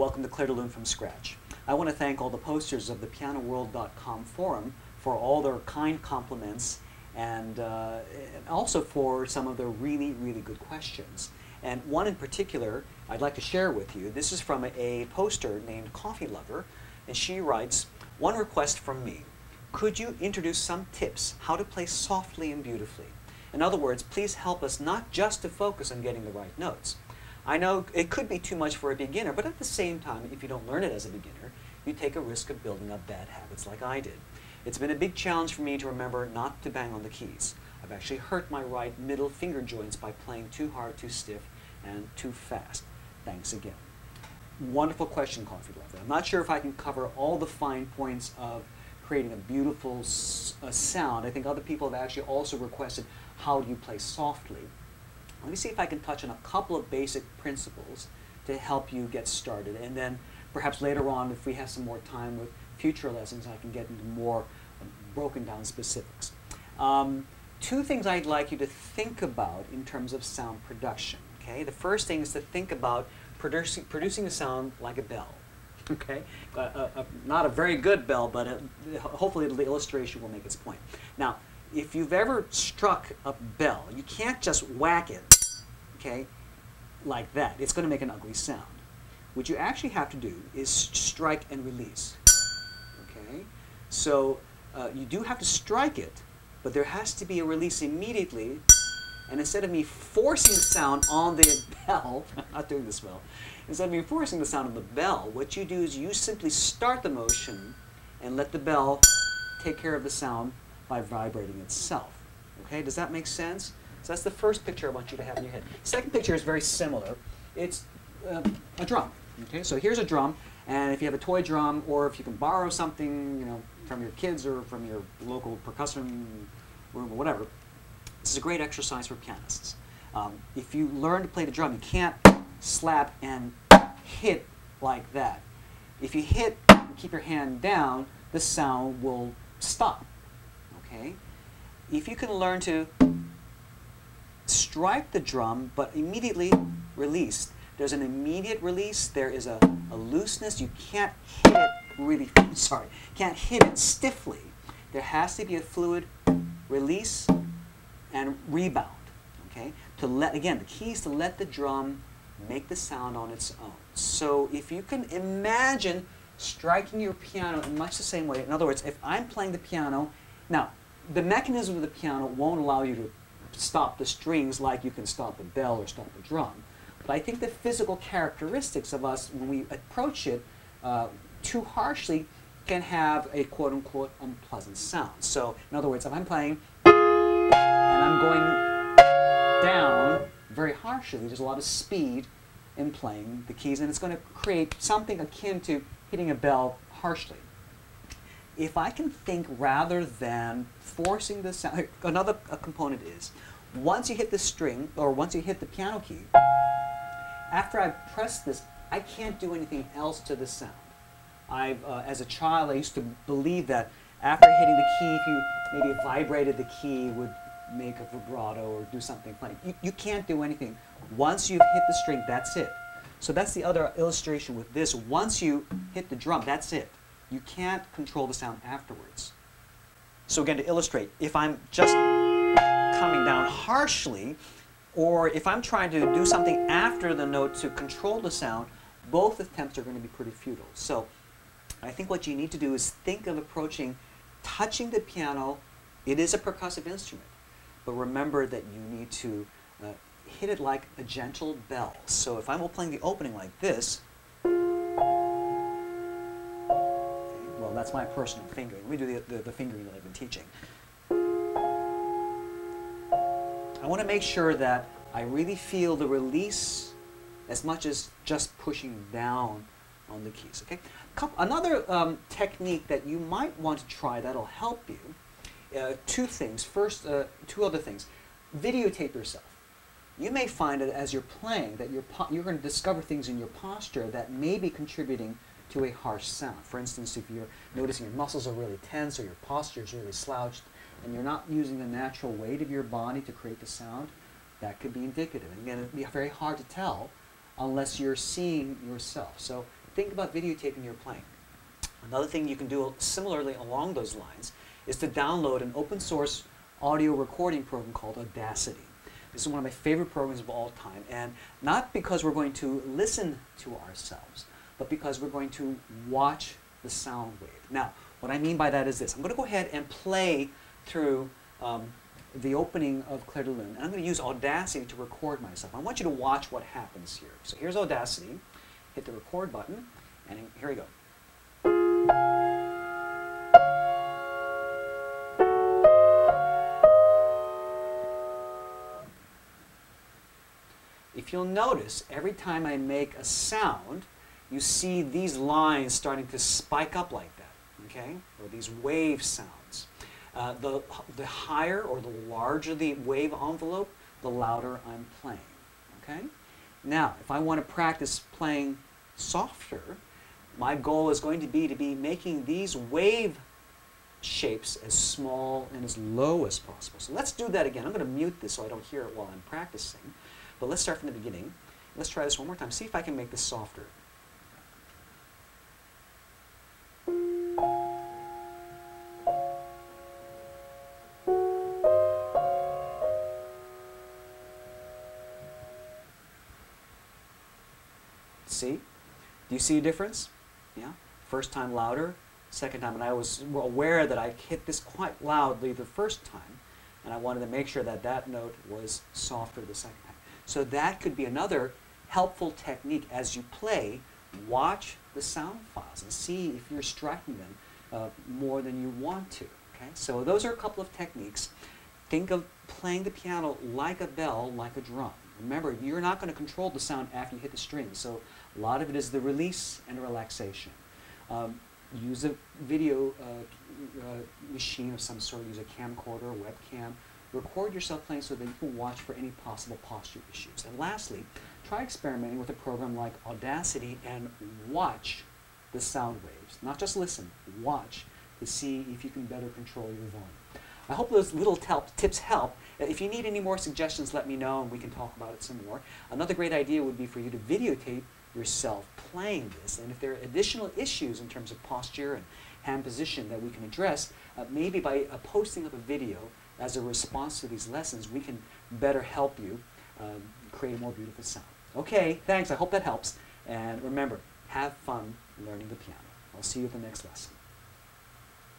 welcome to Clair to Learn from Scratch. I want to thank all the posters of the pianoworld.com forum for all their kind compliments and also for some of their really, really good questions. And one in particular I'd like to share with you. This is from a poster named Coffee Lover, and she writes, "One request from me. Could you introduce some tips how to play softly and beautifully? In other words, please help us not just to focus on getting the right notes. I know it could be too much for a beginner, but at the same time, if you don't learn it as a beginner, you take a risk of building up bad habits like I did. It's been a big challenge for me to remember not to bang on the keys. I've actually hurt my right middle finger joints by playing too hard, too stiff, and too fast. Thanks again." Wonderful question, Coffee Lover. I'm not sure if I can cover all the fine points of creating a beautiful sound. I think other people have actually also requested, how do you play softly? Let me see if I can touch on a couple of basic principles to help you get started. And then perhaps later on, if we have some more time with future lessons, I can get into more broken down specifics. Two things I'd like you to think about in terms of sound production. Okay? The first thing is to think about producing a sound like a bell. Okay? Not a very good bell, but hopefully the illustration will make its point. Now, if you've ever struck a bell, you can't just whack it, okay, like that. It's going to make an ugly sound. What you actually have to do is strike and release. Okay? So you do have to strike it, but there has to be a release immediately. And instead of me forcing the sound on the bell, I'm not doing this well, instead of me forcing the sound on the bell, what you do is you simply start the motion and let the bell take care of the sound by vibrating itself. Okay, does that make sense? So that's the first picture I want you to have in your head. Second picture is very similar. It's a drum. Okay, so here's a drum, and if you have a toy drum, or if you can borrow something, you know, from your kids or from your local percussion room or whatever, this is a great exercise for pianists. If you learn to play the drum, you can't slap and hit like that. If you hit and keep your hand down, the sound will stop. Okay? If you can learn to strike the drum but immediately release, there's an immediate release, there is a looseness, you can't hit it really, can't hit it stiffly. There has to be a fluid release and rebound. Okay? To let, again, the key is to let the drum make the sound on its own. So if you can imagine striking your piano in much the same way, in other words, if I'm playing the piano, now, the mechanism of the piano won't allow you to stop the strings like you can stop a bell or stop a drum. But I think the physical characteristics of us, when we approach it too harshly, can have a quote-unquote unpleasant sound. So, in other words, if I'm playing and I'm going down very harshly, there's a lot of speed in playing the keys, and it's going to create something akin to hitting a bell harshly. If I can think rather than forcing the sound, another component is, once you hit the string, or once you hit the piano key, after I've pressed this, I can't do anything else to the sound. As a child, I used to believe that after hitting the key, if you maybe vibrated the key, it would make a vibrato or do something funny. You can't do anything. Once you've hit the string, that's it. So that's the other illustration with this. Once you hit the drum, that's it. You can't control the sound afterwards. So again, to illustrate, if I'm just coming down harshly, or if I'm trying to do something after the note to control the sound, both attempts are going to be pretty futile. So I think what you need to do is think of touching the piano. It is a percussive instrument, but remember that you need to hit it like a gentle bell. So if I'm playing the opening like this, well, that's my personal fingering. Let me do the fingering that I've been teaching. I want to make sure that I really feel the release as much as just pushing down on the keys. Okay. Another technique that you might want to try that'll help you. Two things. First, two other things. Videotape yourself. You may find that as you're playing that you're going to discover things in your posture that may be contributing to a harsh sound. For instance, if you're noticing your muscles are really tense or your posture is really slouched and you're not using the natural weight of your body to create the sound, that could be indicative. And again, it'd be very hard to tell unless you're seeing yourself. So think about videotaping your playing. Another thing you can do similarly along those lines is to download an open source audio recording program called Audacity. This is one of my favorite programs of all time, and not because we're going to listen to ourselves, but because we're going to watch the sound wave. Now, what I mean by that is this. I'm going to go ahead and play through the opening of Clair de Lune, and I'm going to use Audacity to record myself. I want you to watch what happens here. So here's Audacity. Hit the record button, and here we go. If you'll notice, every time I make a sound, you see these lines starting to spike up like that, okay? Or these wave sounds. The higher or the larger the wave envelope, the louder I'm playing, okay? Now, if I want to practice playing softer, my goal is going to be making these wave shapes as small and as low as possible. So let's do that again. I'm going to mute this so I don't hear it while I'm practicing. But let's start from the beginning. Let's try this one more time. See if I can make this softer. See? Do you see a difference? Yeah? First time louder, second time. And I was aware that I hit this quite loudly the first time, and I wanted to make sure that that note was softer the second time. So that could be another helpful technique as you play. Watch the sound files and see if you're striking them more than you want to. Okay? So those are a couple of techniques. Think of playing the piano like a bell, like a drum. Remember, you're not going to control the sound after you hit the strings, so a lot of it is the release and the relaxation. Use a video machine of some sort. Use a camcorder, a webcam. Record yourself playing so that you can watch for any possible posture issues. And lastly, try experimenting with a program like Audacity and watch the sound waves. Not just listen, watch to see if you can better control your volume. I hope those little tips help. If you need any more suggestions, let me know and we can talk about it some more. Another great idea would be for you to videotape yourself playing this. And if there are additional issues in terms of posture and hand position that we can address, maybe by posting up a video as a response to these lessons, we can better help you create a more beautiful sound. Okay, thanks. I hope that helps. And remember, have fun learning the piano. I'll see you at the next lesson.